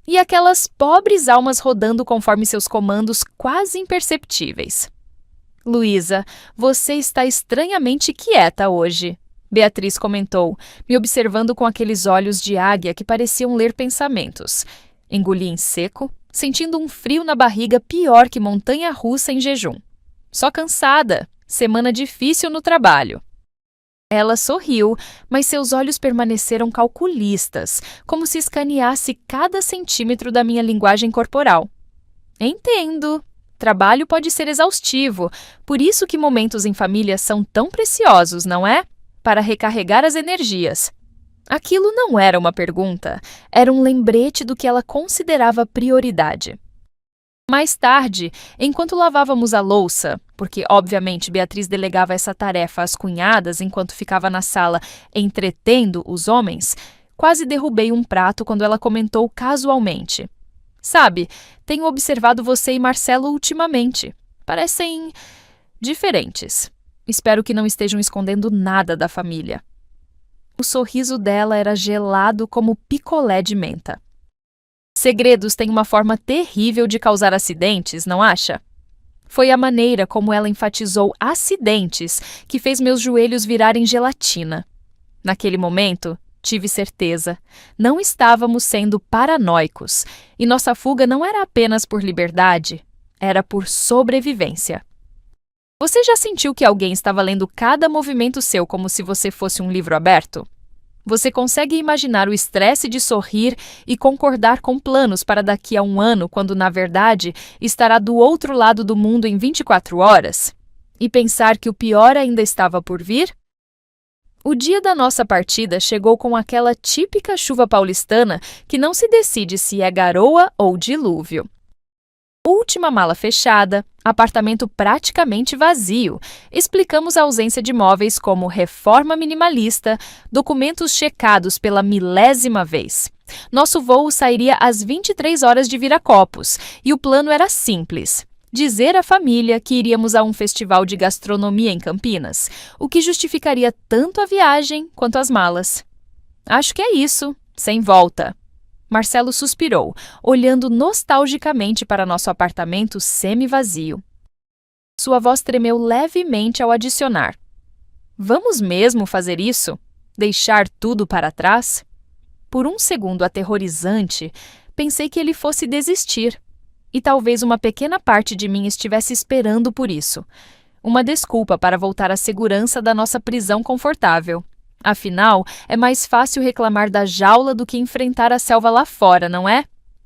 E aquelas pobres almas rodando conforme seus comandos quase imperceptíveis. Luísa, você está estranhamente quieta hoje. Beatriz comentou, me observando com aqueles olhos de águia que pareciam ler pensamentos. Engoli em seco, sentindo um frio na barriga pior que montanha-russa em jejum. Só cansada, semana difícil no trabalho. Ela sorriu, mas seus olhos permaneceram calculistas, como se escaneasse cada centímetro da minha linguagem corporal. Entendo. Trabalho pode ser exaustivo, por isso que momentos em família são tão preciosos, não é? Para recarregar as energias. Aquilo não era uma pergunta, era um lembrete do que ela considerava prioridade. Mais tarde, enquanto lavávamos a louça, porque obviamente Beatriz delegava essa tarefa às cunhadas enquanto ficava na sala entretendo os homens, quase derrubei um prato quando ela comentou casualmente: "Sabe, tenho observado você e Marcelo ultimamente. Parecem diferentes. Espero que não estejam escondendo nada da família." O sorriso dela era gelado como picolé de menta. Segredos têm uma forma terrível de causar acidentes, não acha? Foi a maneira como ela enfatizou acidentes que fez meus joelhos virarem gelatina. Naquele momento, tive certeza. Não estávamos sendo paranoicos, e nossa fuga não era apenas por liberdade, era por sobrevivência. Você já sentiu que alguém estava lendo cada movimento seu como se você fosse um livro aberto? Você consegue imaginar o estresse de sorrir e concordar com planos para daqui a um ano, quando, na verdade, estará do outro lado do mundo em 24 horas? E pensar que o pior ainda estava por vir? O dia da nossa partida chegou com aquela típica chuva paulistana que não se decide se é garoa ou dilúvio. Última mala fechada, apartamento praticamente vazio. Explicamos a ausência de móveis como reforma minimalista, documentos checados pela milésima vez. Nosso voo sairia às 23 horas de Viracopos e o plano era simples: dizer à família que iríamos a um festival de gastronomia em Campinas, o que justificaria tanto a viagem quanto as malas. Acho que é isso, sem volta. Marcelo suspirou, olhando nostalgicamente para nosso apartamento semi-vazio. Sua voz tremeu levemente ao adicionar: "Vamos mesmo fazer isso? Deixar tudo para trás?" Por um segundo aterrorizante, pensei que ele fosse desistir. E talvez uma pequena parte de mim estivesse esperando por isso. Uma desculpa para voltar à segurança da nossa prisão confortável. Afinal, é mais fácil reclamar da jaula do que enfrentar a selva lá fora, não é?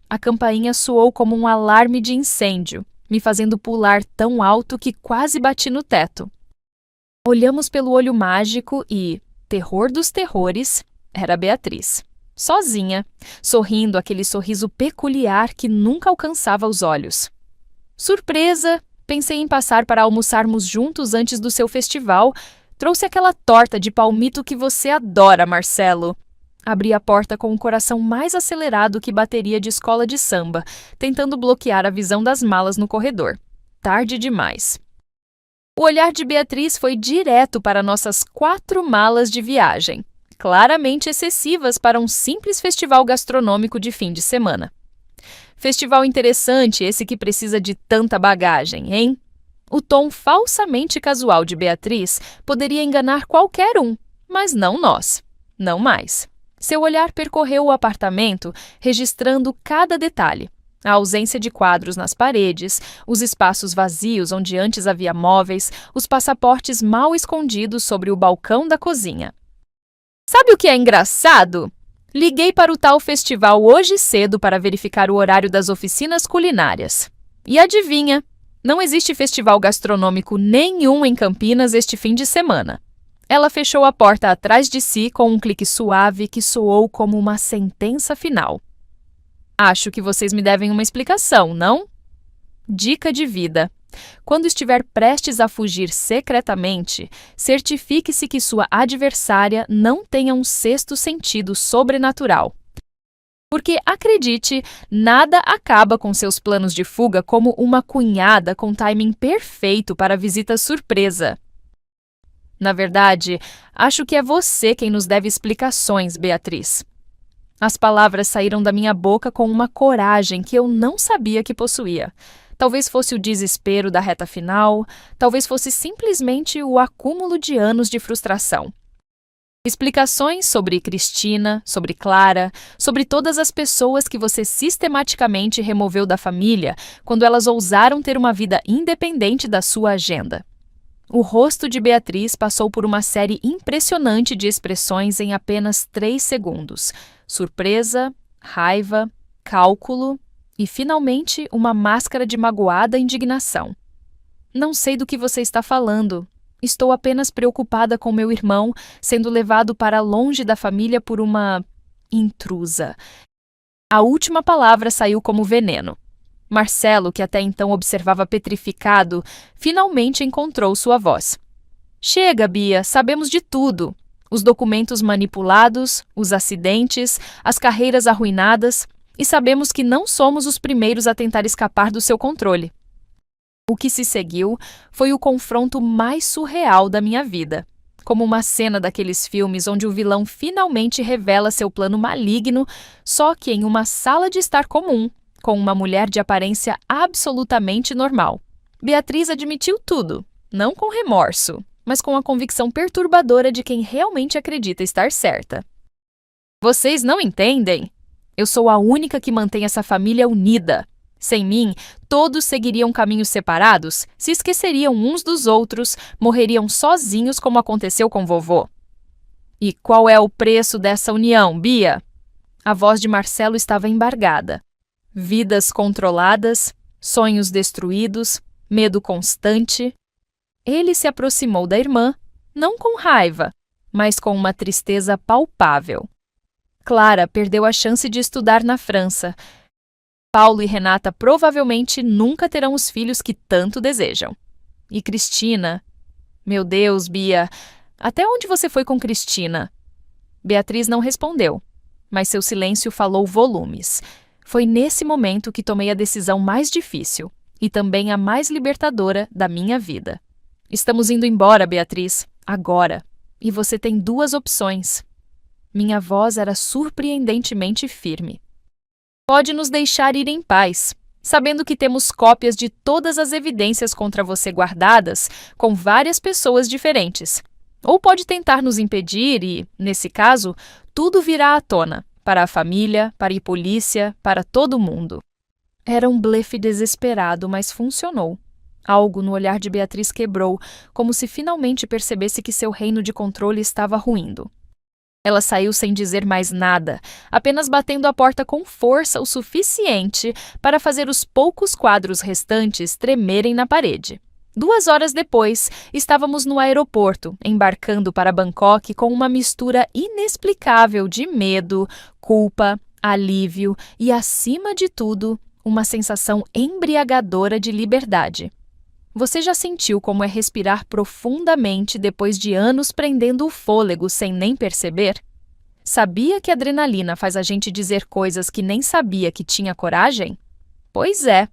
A campainha soou como um alarme de incêndio, me fazendo pular tão alto que quase bati no teto. Olhamos pelo olho mágico e, terror dos terrores, era Beatriz. Sozinha, sorrindo aquele sorriso peculiar que nunca alcançava os olhos. Surpresa, pensei em passar para almoçarmos juntos antes do seu festival. Trouxe aquela torta de palmito que você adora, Marcelo. Abri a porta com o coração mais acelerado que bateria de escola de samba, tentando bloquear a visão das malas no corredor. Tarde demais. O olhar de Beatriz foi direto para nossas 4 malas de viagem, claramente excessivas para um simples festival gastronômico de fim de semana. Festival interessante esse que precisa de tanta bagagem, hein? O tom falsamente casual de Beatriz poderia enganar qualquer um, mas não nós. Não mais. Seu olhar percorreu o apartamento, registrando cada detalhe. A ausência de quadros nas paredes, os espaços vazios onde antes havia móveis, os passaportes mal escondidos sobre o balcão da cozinha. Sabe o que é engraçado? Liguei para o tal festival hoje cedo para verificar o horário das oficinas culinárias. E adivinha? Não existe festival gastronômico nenhum em Campinas este fim de semana. Ela fechou a porta atrás de si com um clique suave que soou como uma sentença final. Acho que vocês me devem uma explicação, não? Dica de vida. Quando estiver prestes a fugir secretamente, certifique-se que sua adversária não tenha um sexto sentido sobrenatural. Porque, acredite, nada acaba com seus planos de fuga como uma cunhada com timing perfeito para a visita surpresa. Na verdade, acho que é você quem nos deve explicações, Beatriz. As palavras saíram da minha boca com uma coragem que eu não sabia que possuía. Talvez fosse o desespero da reta final, talvez fosse simplesmente o acúmulo de anos de frustração. Explicações sobre Cristina, sobre Clara, sobre todas as pessoas que você sistematicamente removeu da família quando elas ousaram ter uma vida independente da sua agenda. O rosto de Beatriz passou por uma série impressionante de expressões em apenas 3 segundos. Surpresa, raiva, cálculo e, finalmente, uma máscara de magoada indignação. Não sei do que você está falando. Estou apenas preocupada com meu irmão sendo levado para longe da família por uma intrusa. A última palavra saiu como veneno. Marcelo, que até então observava petrificado, finalmente encontrou sua voz. Chega, Bia, sabemos de tudo. Os documentos manipulados, os acidentes, as carreiras arruinadas, e sabemos que não somos os primeiros a tentar escapar do seu controle. O que se seguiu foi o confronto mais surreal da minha vida. Como uma cena daqueles filmes onde o vilão finalmente revela seu plano maligno, só que em uma sala de estar comum, com uma mulher de aparência absolutamente normal. Beatriz admitiu tudo, não com remorso, mas com a convicção perturbadora de quem realmente acredita estar certa. Vocês não entendem? Eu sou a única que mantém essa família unida. Sem mim, todos seguiriam caminhos separados, se esqueceriam uns dos outros, morreriam sozinhos como aconteceu com vovô. E qual é o preço dessa união, Bia? A voz de Marcelo estava embargada. Vidas controladas, sonhos destruídos, medo constante. Ele se aproximou da irmã, não com raiva, mas com uma tristeza palpável. Clara perdeu a chance de estudar na França. Paulo e Renata provavelmente nunca terão os filhos que tanto desejam. E Cristina? Meu Deus, Bia, até onde você foi com Cristina? Beatriz não respondeu, mas seu silêncio falou volumes. Foi nesse momento que tomei a decisão mais difícil e também a mais libertadora da minha vida. Estamos indo embora, Beatriz, agora. E você tem duas opções. Minha voz era surpreendentemente firme. Pode nos deixar ir em paz, sabendo que temos cópias de todas as evidências contra você guardadas com várias pessoas diferentes. Ou pode tentar nos impedir e, nesse caso, tudo virá à tona, para a família, para a polícia, para todo mundo. Era um blefe desesperado, mas funcionou. Algo no olhar de Beatriz quebrou, como se finalmente percebesse que seu reino de controle estava ruindo. Ela saiu sem dizer mais nada, apenas batendo a porta com força o suficiente para fazer os poucos quadros restantes tremerem na parede. 2 horas depois, estávamos no aeroporto, embarcando para Bangkok com uma mistura inexplicável de medo, culpa, alívio e, acima de tudo, uma sensação embriagadora de liberdade. Você já sentiu como é respirar profundamente depois de anos prendendo o fôlego sem nem perceber? Sabia que a adrenalina faz a gente dizer coisas que nem sabia que tinha coragem? Pois é.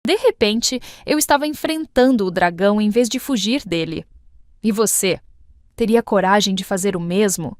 De repente, eu estava enfrentando o dragão em vez de fugir dele. E você? Teria coragem de fazer o mesmo?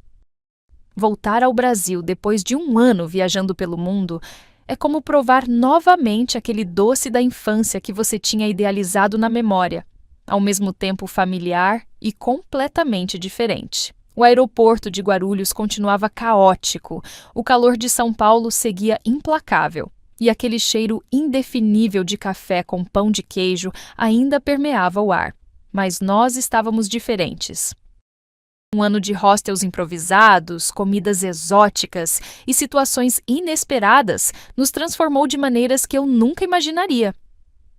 Voltar ao Brasil depois de 1 ano viajando pelo mundo é como provar novamente aquele doce da infância que você tinha idealizado na memória, ao mesmo tempo familiar e completamente diferente. O aeroporto de Guarulhos continuava caótico, o calor de São Paulo seguia implacável, e aquele cheiro indefinível de café com pão de queijo ainda permeava o ar. Mas nós estávamos diferentes. 1 ano de hostels improvisados, comidas exóticas e situações inesperadas nos transformou de maneiras que eu nunca imaginaria.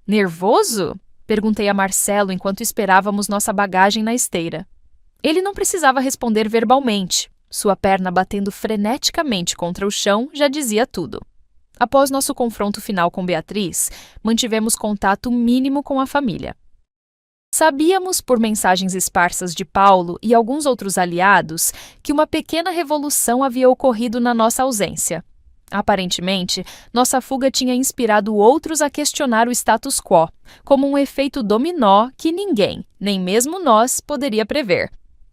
Nervoso? Perguntei a Marcelo enquanto esperávamos nossa bagagem na esteira. Ele não precisava responder verbalmente. Sua perna batendo freneticamente contra o chão já dizia tudo. Após nosso confronto final com Beatriz, mantivemos contato mínimo com a família. Sabíamos, por mensagens esparsas de Paulo e alguns outros aliados, que uma pequena revolução havia ocorrido na nossa ausência. Aparentemente, nossa fuga tinha inspirado outros a questionar o status quo, como um efeito dominó que ninguém, nem mesmo nós, poderia prever.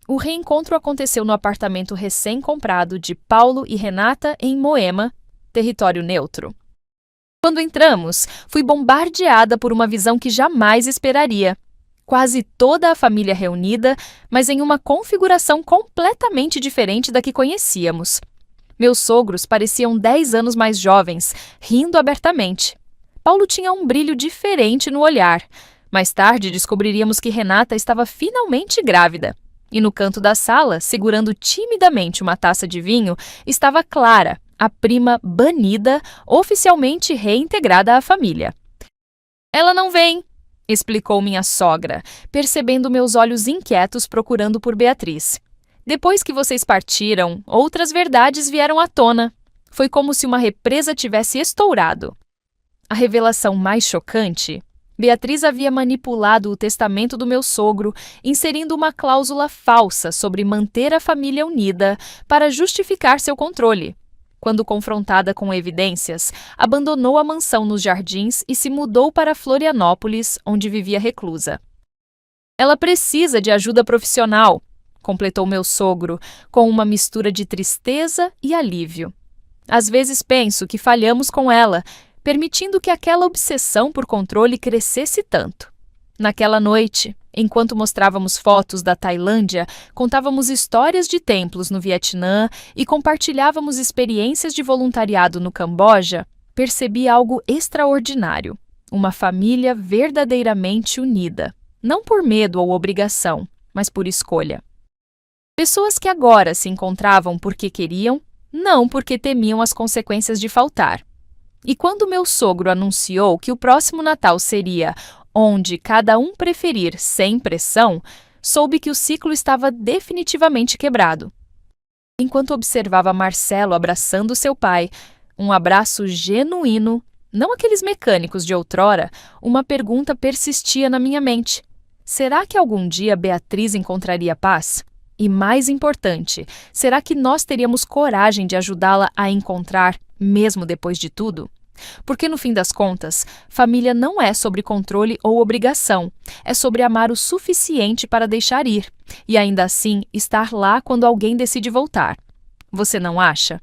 O reencontro aconteceu no apartamento recém-comprado de Paulo e Renata em Moema, território neutro. Quando entramos, fui bombardeada por uma visão que jamais esperaria. Quase toda a família reunida, mas em uma configuração completamente diferente da que conhecíamos. Meus sogros pareciam 10 anos mais jovens, rindo abertamente. Paulo tinha um brilho diferente no olhar. Mais tarde descobriríamos que Renata estava finalmente grávida. E no canto da sala, segurando timidamente uma taça de vinho, estava Clara, a prima banida, oficialmente reintegrada à família. Ela não vem, explicou minha sogra, percebendo meus olhos inquietos procurando por Beatriz. Depois que vocês partiram, outras verdades vieram à tona. Foi como se uma represa tivesse estourado. A revelação mais chocante? Beatriz havia manipulado o testamento do meu sogro, inserindo uma cláusula falsa sobre manter a família unida para justificar seu controle. Quando confrontada com evidências, abandonou a mansão nos Jardins e se mudou para Florianópolis, onde vivia reclusa. Ela precisa de ajuda profissional, completou meu sogro, com uma mistura de tristeza e alívio. Às vezes penso que falhamos com ela, permitindo que aquela obsessão por controle crescesse tanto. Naquela noite, enquanto mostrávamos fotos da Tailândia, contávamos histórias de templos no Vietnã e compartilhávamos experiências de voluntariado no Camboja, percebi algo extraordinário: uma família verdadeiramente unida, não por medo ou obrigação, mas por escolha. Pessoas que agora se encontravam porque queriam, não porque temiam as consequências de faltar. E quando meu sogro anunciou que o próximo Natal seria onde cada um preferir sem pressão, soube que o ciclo estava definitivamente quebrado. Enquanto observava Marcelo abraçando seu pai, um abraço genuíno, não aqueles mecânicos de outrora, uma pergunta persistia na minha mente: será que algum dia Beatriz encontraria paz? E mais importante, será que nós teríamos coragem de ajudá-la a encontrar, mesmo depois de tudo? Porque, no fim das contas, família não é sobre controle ou obrigação, é sobre amar o suficiente para deixar ir, e ainda assim estar lá quando alguém decide voltar. Você não acha?